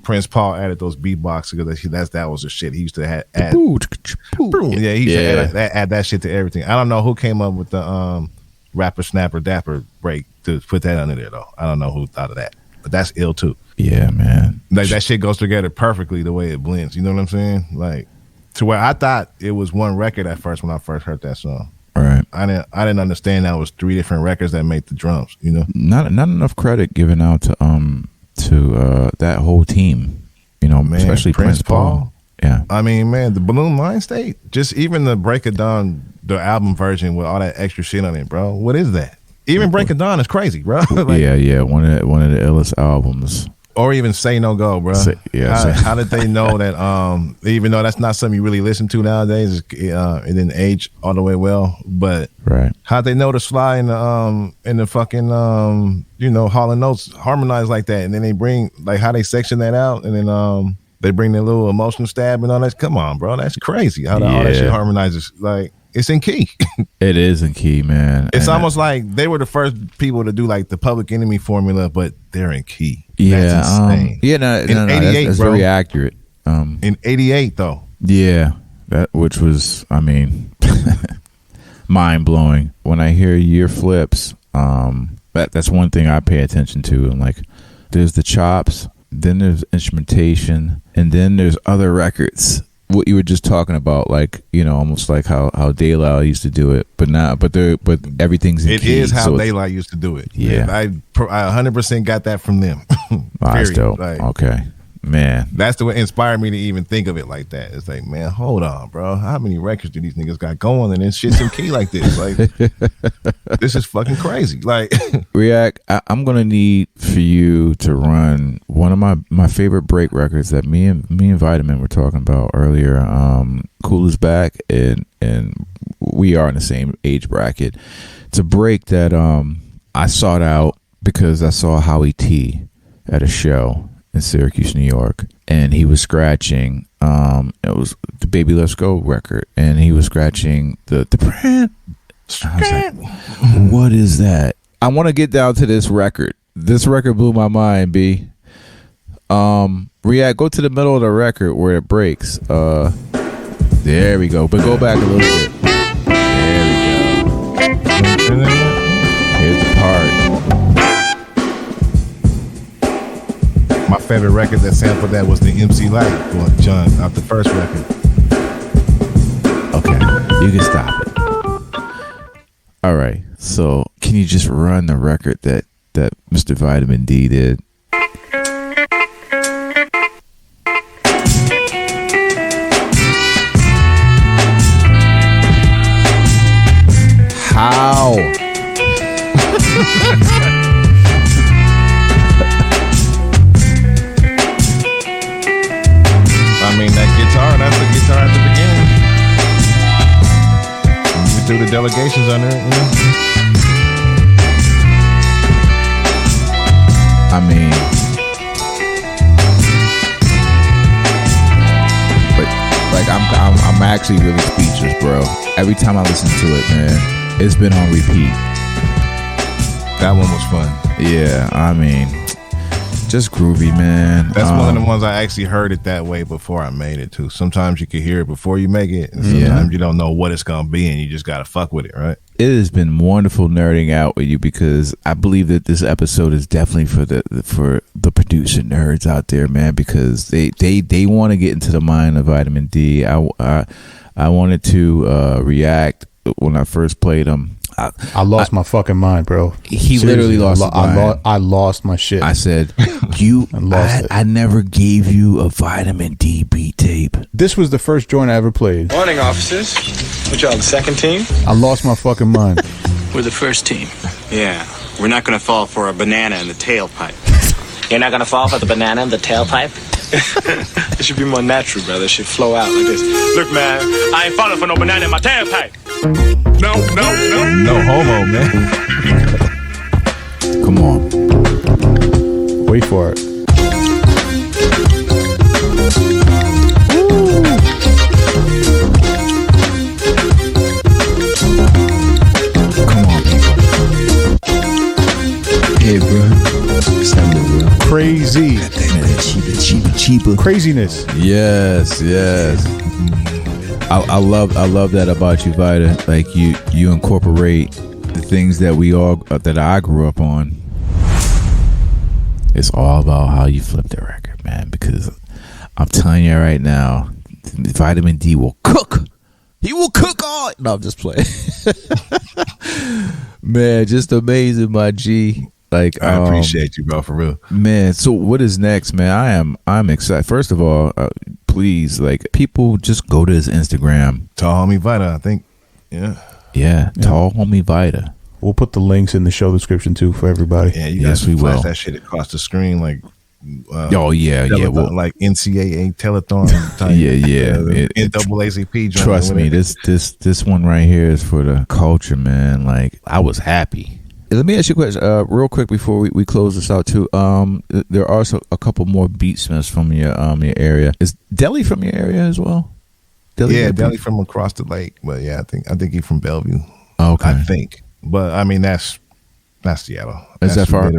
Prince Paul added those beatboxes because that was the shit he used to add. Yeah, he used to add that shit to everything. I don't know who came up with the rapper snapper dapper break to put that under there though. I don't know who thought of that, but that's ill too. Yeah, man. Like that shit goes together perfectly the way it blends. You know what I'm saying? Like to where I thought it was one record at first when I first heard that song. Right. I didn't understand that it was 3 different records that made the drums. You know, Not enough credit given out to that whole team. You know, Man, especially Prince Paul. Yeah. I mean, man, the Balloon Mind State, just even the Break It Dawn, the album version with all that extra shit on it, bro. What is that? Even Break It Dawn is crazy, bro. Like, yeah. One of the illest albums. or even Say No Go, bro. How did they know that? Even though that's not something you really listen to nowadays, it didn't age all the way well. But right, how'd they know to fly in the fucking Hall and Notes harmonize like that, and then they bring like how they section that out, and then they bring their little emotional stab and all that. Come on, bro, that's crazy. How all that shit harmonizes like. It's in key. It is in key, man. It's almost like they were the first people to do like the Public Enemy formula, but they're in key. Yeah, that's insane. In 88, that's very accurate. In 88, though. Yeah, which was, I mean, mind blowing. When I hear year flips, that's one thing I pay attention to. And like, there's the chops, then there's instrumentation, and then there's other records. What you were just talking about, like, almost like how Daylight used to do it, but everything's in key. It is how Daylight used to do it. Yeah, I 100% got that from them. That's dope. Like, okay, man, that's the way it inspired me to even think of it like that. It's like, man, hold on, bro. How many records do these niggas got going and then shit's in key like this? Like, this is fucking crazy. Like, React, I'm gonna need for you to run one of my favorite break records that me and Vitamin were talking about earlier. Cool is Back, and we are in the same age bracket. It's a break that I sought out because I saw Howie T at a show in Syracuse, New York, and he was scratching it was the Baby Let's Go record, and he was scratching the brand. I was like, what is that? I want to get down to this record. This record blew my mind, B. React, go to the middle of the record where it breaks. There we go. But go back a little bit. There we go. Here's the part. My favorite record that sampled that was the MC Light one, John, off the first record. Okay, you can stop it. All right, so can you just run the record that Mr. Vitamin D did? How? I mean, that guitar, that's the guitar at the beginning. You threw the delegations under it, I mean, but like I'm actually really speechless, bro. Every time I listen to it, man, it's been on repeat. That one was fun. Yeah, I mean, just groovy, man. That's one of the ones I actually heard it that way before I made it too. Sometimes you can hear it before you make it, and sometimes you don't know what it's gonna be, and you just gotta fuck with it, right? It has been wonderful nerding out with you because I believe that this episode is definitely for the producer nerds out there, man, because they want to get into the mind of Vitamin D. I wanted to react when I first played him. I lost my fucking mind, bro. He literally lost his mind. I lost my shit. I said, I never gave you a Vitamin D beat tape. This was the first joint I ever played. Morning, officers. What y'all, the second team? I lost my fucking mind. We're the first team. Yeah, we're not gonna fall for a banana in the tailpipe. You're not gonna fall for the banana in the tailpipe? It should be more natural, brother. It should flow out like this. Look, man, I ain't falling for no banana in my tailpipe. No. No homo, man. Come on. Wait for it. Come on. ahead, bro. Send it, bro. Crazy. Man, cheaper. Craziness. Yes. I love that about you, Vita. Like you incorporate the things that I grew up on. It's all about how you flip the record, man. Because I'm telling you right now, vitamin D will cook. He will cook all. No, I'm just playing. Man, just amazing, my G. Like I appreciate you, bro, for real. Man, so what is next, man? I'm excited. First of all, please, like, people just go to his Instagram. Tall Homie Vita, I think. Yeah. Tall Homie Vita. We'll put the links in the show description too for everybody. Yeah, you guys flash that shit across the screen like. Well, like NCAA telethon type. NAACP. Trust me, this one right here is for the culture, man. Like, I was happy. Let me ask you a question, real quick before we close this out too. There are also a couple more beatsmiths from your area. Is Deli from your area as well? Deli from across the lake, but yeah, I think he's from Bellevue. Okay, I think, but I mean that's Seattle. Is that far?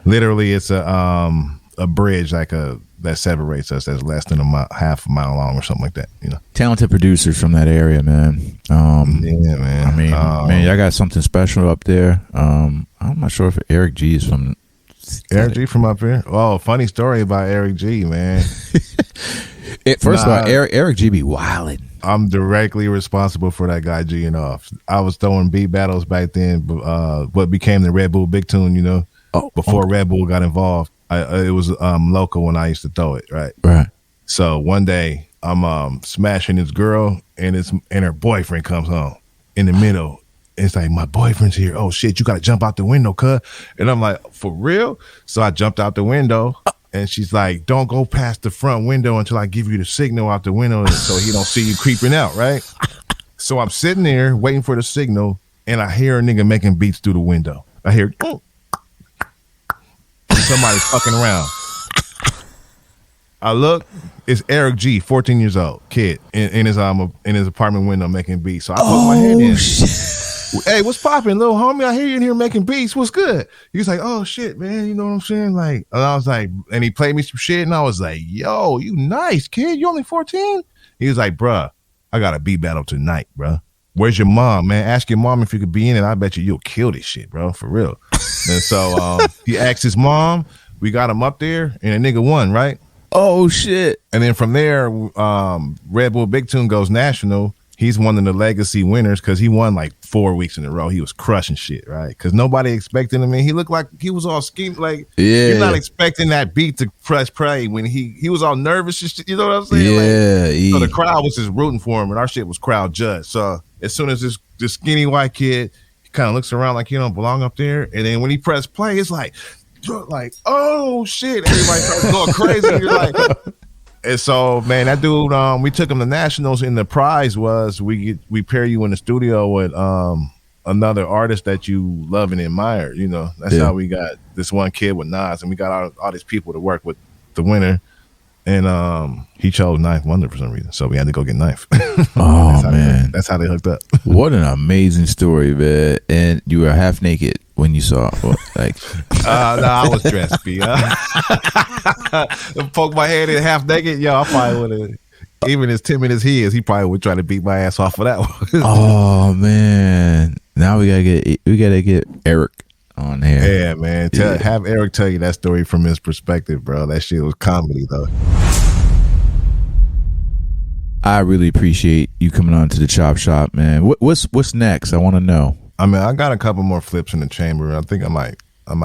Literally, it's a bridge that separates us that's less than half a mile long or something like that. You know, talented producers from that area, man. Yeah, man. I mean, man, y'all got something special up there. I'm not sure if Eric G is from. Eric G from up here. Oh, funny story about Eric G, man. First of all, Eric G be wildin'. I'm directly responsible for that guy G'ing off. I was throwing beat battles back then, what became the Red Bull Big Tune, you know, before Red Bull got involved. It was local when I used to throw it, right? Right. So one day I'm smashing this girl and her boyfriend comes home in the middle. It's like, my boyfriend's here. Oh shit, you gotta jump out the window, cuz. And I'm like, for real? So I jumped out the window. And she's like, don't go past the front window until I give you the signal out the window so he don't see you creeping out, right? So I'm sitting there waiting for the signal, and I hear a nigga making beats through the window. I hear somebody fucking around. I look, it's Eric G, 14 years old, kid, in his apartment window making beats. So I put my head in. Shit. Hey, what's poppin', little homie? I hear you in here making beats. What's good? He was like, oh shit, man. You know what I'm saying? Like, and I was like, and he played me some shit, and I was like, yo, you nice, kid. You only 14? He was like, bruh, I got a beat battle tonight, bruh. Where's your mom, man? Ask your mom if you could be in it. I bet you'll kill this shit, bro, for real. And so he asked his mom. We got him up there, and a nigga won, right? Oh shit! And then from there, Red Bull Big Tune goes national. He's one of the legacy winners because he won like 4 weeks in a row. He was crushing shit, right? Because nobody expected him. He looked like he was all schemed. Like, you're not expecting that beat to press play when he was all nervous and shit. You know what I'm saying? Yeah. So the crowd was just rooting for him, and our shit was crowd judged. So as soon as this skinny white kid, he kind of looks around like he don't belong up there, and then when he pressed play, it's like, oh shit! Everybody starts going crazy. You're like. And so, man, that dude, we took him to nationals, and the prize was we pair you in the studio with another artist that you love and admire. You know, that's how we got this one kid with Nas, and we got all these people to work with the winner. And he chose Ninth Wonder for some reason, so we had to go get Ninth. Oh man, that's how they hooked up. What an amazing story, man! And you were half naked when you saw, like. No, I was dressed. Poke my head in half naked. Yo, I probably would have. Even as timid as he is, he probably would try to beat my ass off for that one. Oh man! Now we gotta get Eric on here. Yeah, man. Have Eric tell you that story from his perspective, bro. That shit was comedy, though. I really appreciate you coming on to the Chop Shop, man. What's next? I want to know. I mean, I got a couple more flips in the chamber. I think I might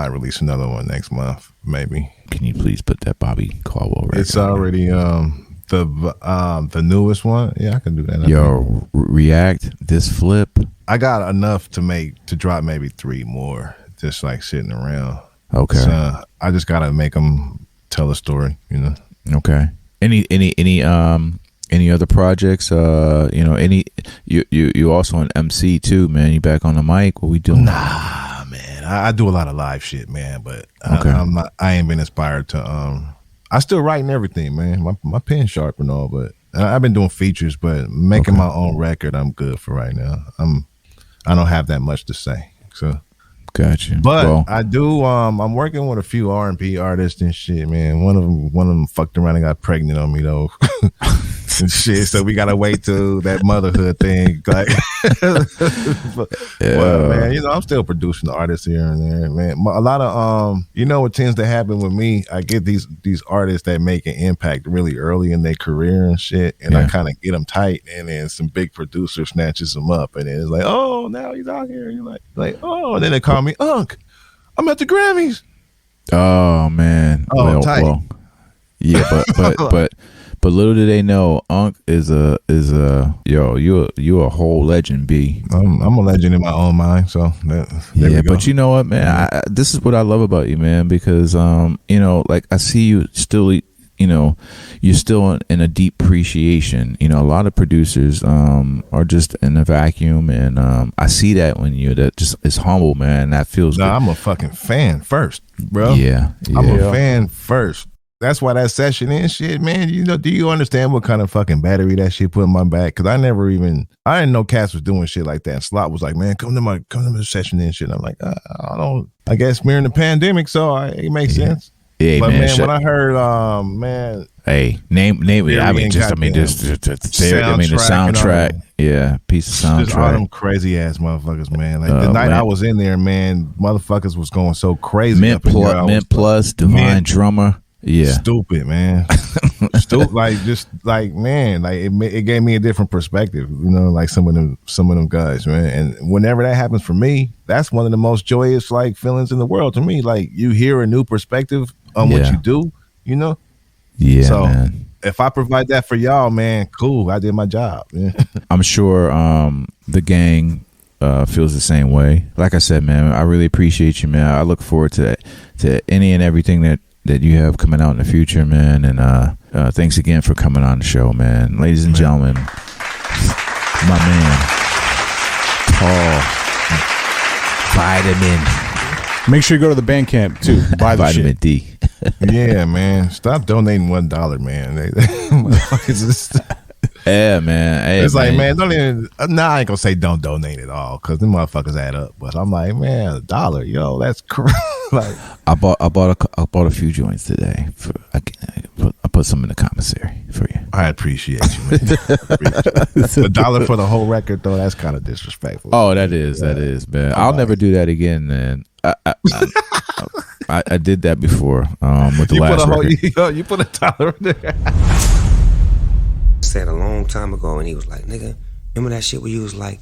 release another one next month, maybe. Can you please put that Bobby Caldwell record? It's already the newest one. Yeah, I can do that. Yo, React, this flip. I got enough to drop maybe 3 more, just like sitting around. Okay. So I just gotta make them tell a story, you know. Okay. Any other projects? You also an MC too, man. You back on the mic? What we doing? Nah, man. I do a lot of live shit, man. But okay. I ain't been inspired to. I still writing everything, man. My pen sharp and all, but I've been doing features. But making my own record, I'm good for right now. I don't have that much to say. So Gotcha. But Well, I do. I'm working with a few R&B artists and shit, man. One of them fucked around and got pregnant on me though. And shit. So we gotta wait till that motherhood thing. Like, but man, you know, I'm still producing artists here and there, man. A lot of you know what tends to happen with me? I get these artists that make an impact really early in their career and shit, and I kind of get them tight, and then some big producer snatches them up, and then it's like, oh, now he's out here. And you're like, oh, and then they call me Unc. I'm at the Grammys. oh man. Oh, tight. Yeah, but little do they know, Unc is a yo, you a whole legend, B. I'm a legend in my own mind. So there we go. But you know what, man? This is what I love about you, man, because you know, like I see you still, you know, you're still in a deep appreciation. You know, a lot of producers are just in a vacuum, and I see that when you that just is humble, man. That feels good. I'm a fucking fan first, bro. Yeah. I'm a fan first. That's why that session and shit, man. You know, do you understand what kind of fucking battery that shit put in my back? Because I didn't know Cass was doing shit like that. And Slot was like, man, come to the session and shit. And I'm like, I guess we're in the pandemic, so it makes sense. Yeah, but man, when I heard, man, hey, name it. I mean, the soundtrack, piece of soundtrack. Just all them crazy ass motherfuckers, man. Like the night I was in there, man, motherfuckers was going so crazy. Mint Plus, Divine Drummer. Yeah, stupid, man. Stupid, like just like man, like it gave me a different perspective, you know, like some of them guys, man. And whenever that happens for me, that's one of the most joyous like feelings in the world to me. Like you hear a new perspective on what you do, you know. Yeah, so man. If I provide that for y'all, man, cool. I did my job. Yeah. I'm sure the gang feels the same way. Like I said, man, I really appreciate you, man. I look forward to any and everything that you have coming out in the future, man. And thanks again for coming on the show, man. Ladies and gentlemen, my man, Tall Vitamin. Make sure you go to the Bandcamp too. Buy the Vitamin shit. D. Yeah, man. Stop donating $1, man. Yeah, man. Hey, it's like, man, don't even. Nah, I ain't gonna say don't donate at all because them motherfuckers add up. But I'm like, man, $1, yo, that's crazy. Like, I bought a few joints today. I put some in the commissary for you. I appreciate you, man. $1 for the whole record, though, that's kind of disrespectful. Oh, that is, man. I'll never do that again, man. I did that before with the last record. You put $1 in there. Said a long time ago, and he was like, nigga, remember that shit where you was like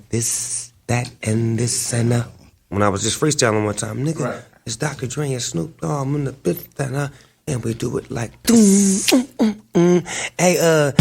this, that, and this, and that? When I was just freestyling one time, nigga, right. It's Dr. Dre and Snoop Dogg, I'm in the bit, and we do it like, hey,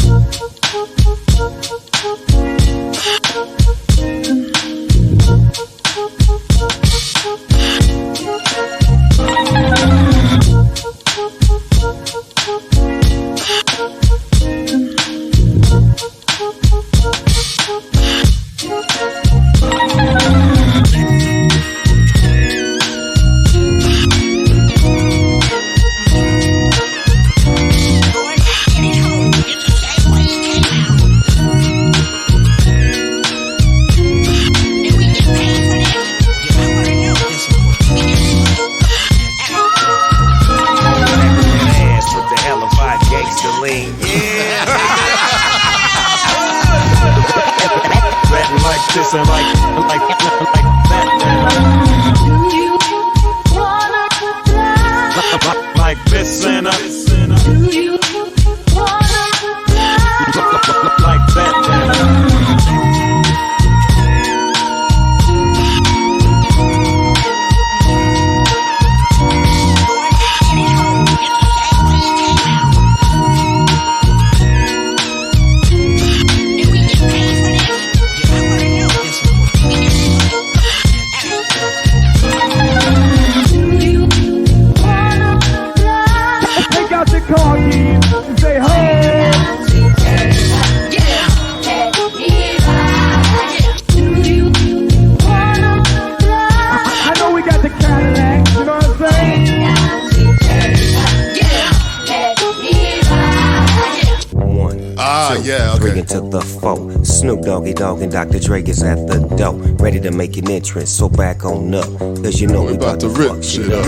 yeah, 3 into the 4. Snoop Doggy Dogg and Dr. Dre is at the door, ready to make an entrance. So back on up, cause you know we about to rip shit up.